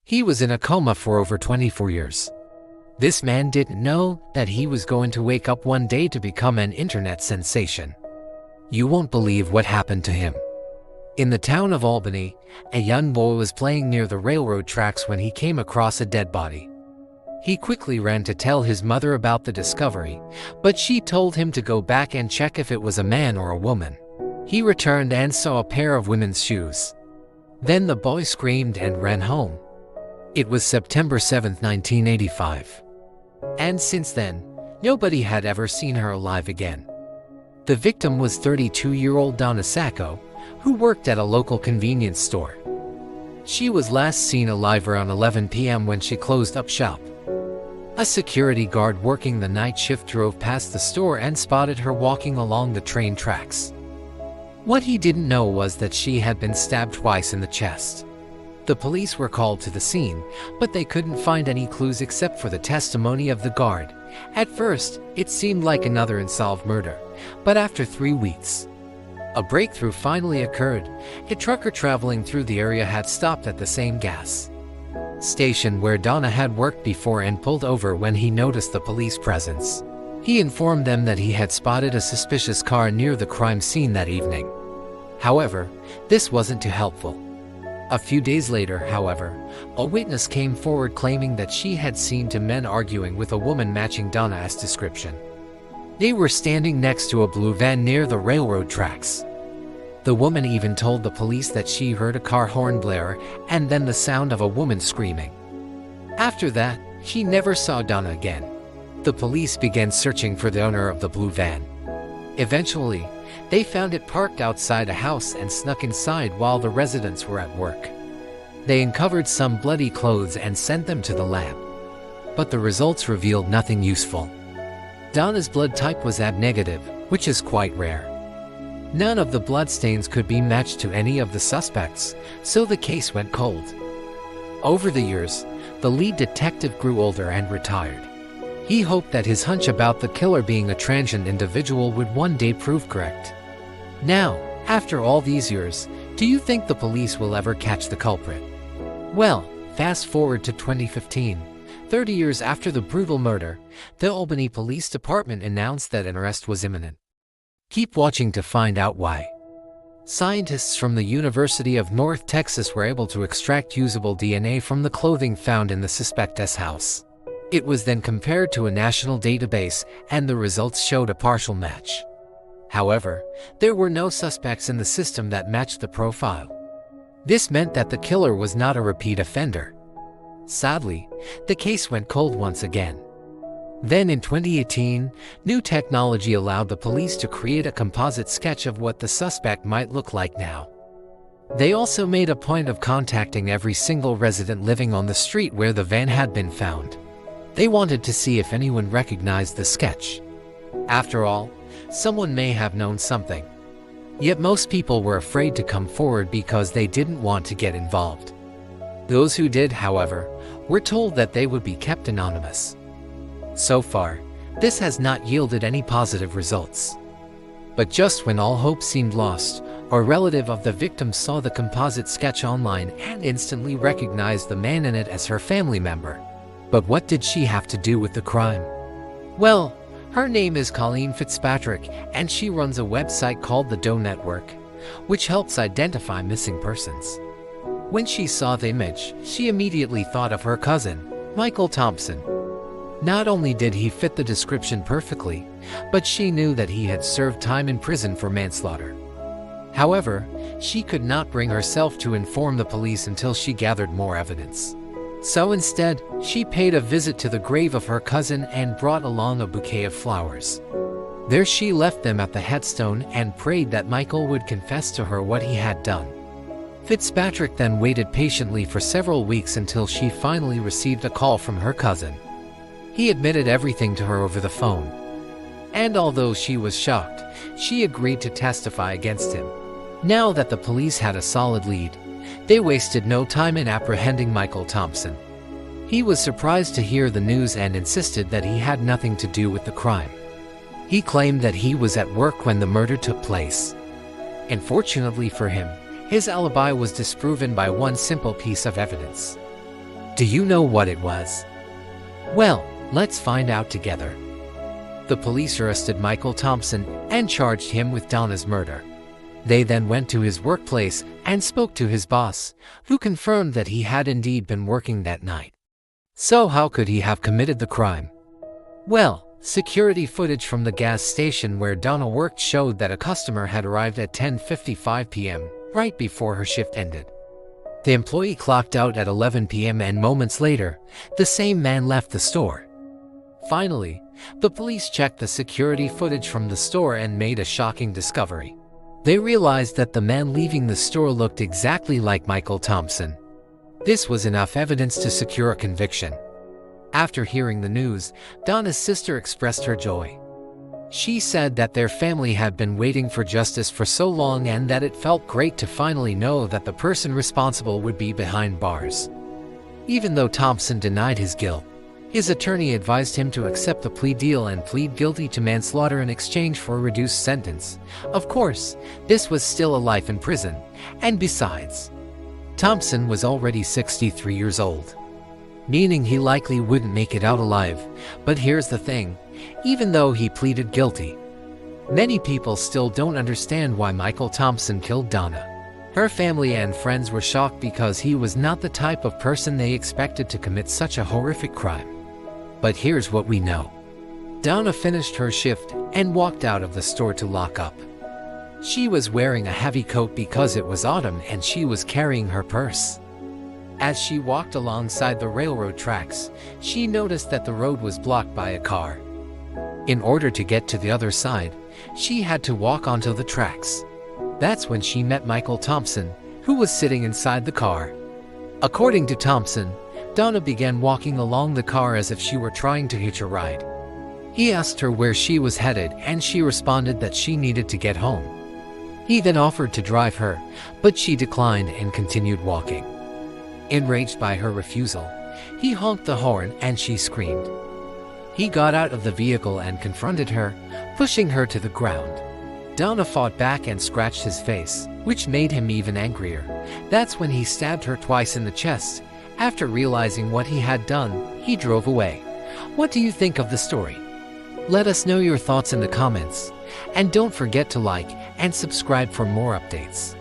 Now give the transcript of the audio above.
He was in a coma for over 24 years. This man didn't know that he was going to wake up one day to become an internet sensation. You won't believe what happened to him. In the town of Albany, a young boy was playing near the railroad tracks when he came across a dead body. He quickly ran to tell his mother about the discovery, but she told him to go back and check if it was a man or a woman. He returned and saw a pair of women's shoes. Then the boy screamed and ran home. It was September 7, 1985. And since then, nobody had ever seen her alive again. The victim was 32-year-old Donna Sacco, who worked at a local convenience store. She was last seen alive around 11 p.m. when she closed up shop. A security guard working the night shift drove past the store and spotted her walking along the train tracks. What he didn't know was that she had been stabbed twice in the chest. The police were called to the scene, but they couldn't find any clues except for the testimony of the guard. At first, it seemed like another unsolved murder, but after 3 weeks, a breakthrough finally occurred. A trucker traveling through the area had stopped at the same gas station where Donna had worked before and pulled over when he noticed the police presence. He informed them that he had spotted a suspicious car near the crime scene that evening. However, this wasn't too helpful. A few days later, however, a witness came forward claiming that she had seen two men arguing with a woman matching Donna's description. They were standing next to a blue van near the railroad tracks. The woman even told the police that she heard a car horn blare and then the sound of a woman screaming. After that, she never saw Donna again. The police began searching for the owner of the blue van. Eventually, they found it parked outside a house and snuck inside while the residents were at work. They uncovered some bloody clothes and sent them to the lab. But the results revealed nothing useful. Donna's blood type was AB negative, which is quite rare. None of the bloodstains could be matched to any of the suspects, so the case went cold. Over the years, the lead detective grew older and retired. He hoped that his hunch about the killer being a transient individual would one day prove correct. Now, after all these years, do you think the police will ever catch the culprit? Well, fast forward to 2015. 30 years after the brutal murder, the Albany Police Department announced that an arrest was imminent. Keep watching to find out why. Scientists from the University of North Texas were able to extract usable DNA from the clothing found in the suspect's house. It was then compared to a national database, and the results showed a partial match. However, there were no suspects in the system that matched the profile. This meant that the killer was not a repeat offender. Sadly, the case went cold once again. Then in 2018, new technology allowed the police to create a composite sketch of what the suspect might look like now. They also made a point of contacting every single resident living on the street where the van had been found. They wanted to see if anyone recognized the sketch. After all, someone may have known something. Yet most people were afraid to come forward because they didn't want to get involved. Those who did, however, were told that they would be kept anonymous. So far, this has not yielded any positive results. But just when all hope seemed lost, a relative of the victim saw the composite sketch online and instantly recognized the man in it as her family member. But what did she have to do with the crime? Well, her name is Colleen Fitzpatrick, and she runs a website called the Doe Network, which helps identify missing persons. When she saw the image, she immediately thought of her cousin, Michael Thompson. Not only did he fit the description perfectly, but she knew that he had served time in prison for manslaughter. However, she could not bring herself to inform the police until she gathered more evidence. So instead, she paid a visit to the grave of her cousin and brought along a bouquet of flowers. There she left them at the headstone and prayed that Michael would confess to her what he had done. Fitzpatrick then waited patiently for several weeks until she finally received a call from her cousin. He admitted everything to her over the phone. And although she was shocked, she agreed to testify against him. Now that the police had a solid lead, they wasted no time in apprehending Michael Thompson. He was surprised to hear the news and insisted that he had nothing to do with the crime. He claimed that he was at work when the murder took place. Unfortunately for him, his alibi was disproven by one simple piece of evidence. Do you know what it was? Well, let's find out together. The police arrested Michael Thompson and charged him with Donna's murder. They then went to his workplace and spoke to his boss, who confirmed that he had indeed been working that night. So how could he have committed the crime? Well, security footage from the gas station where Donna worked showed that a customer had arrived at 10:55 p.m., right before her shift ended. The employee clocked out at 11 p.m. and moments later, the same man left the store. Finally, the police checked the security footage from the store and made a shocking discovery. They realized that the man leaving the store looked exactly like Michael Thompson. This was enough evidence to secure a conviction. After hearing the news, Donna's sister expressed her joy. She said that their family had been waiting for justice for so long and that it felt great to finally know that the person responsible would be behind bars. Even though Thompson denied his guilt, his attorney advised him to accept the plea deal and plead guilty to manslaughter in exchange for a reduced sentence. Of course, this was still a life in prison, and besides, Thompson was already 63 years old, meaning he likely wouldn't make it out alive. But here's the thing, even though he pleaded guilty, many people still don't understand why Michael Thompson killed Donna. Her family and friends were shocked because he was not the type of person they expected to commit such a horrific crime. But here's what we know. Donna finished her shift and walked out of the store to lock up. She was wearing a heavy coat because it was autumn and she was carrying her purse. As she walked alongside the railroad tracks, she noticed that the road was blocked by a car. In order to get to the other side, she had to walk onto the tracks. That's when she met Michael Thompson, who was sitting inside the car. According to Thompson, Donna began walking along the car as if she were trying to hitch a ride. He asked her where she was headed and she responded that she needed to get home. He then offered to drive her, but she declined and continued walking. Enraged by her refusal, he honked the horn and she screamed. He got out of the vehicle and confronted her, pushing her to the ground. Donna fought back and scratched his face, which made him even angrier. That's when he stabbed her twice in the chest. After realizing what he had done, he drove away. What do you think of the story? Let us know your thoughts in the comments. And don't forget to like and subscribe for more updates.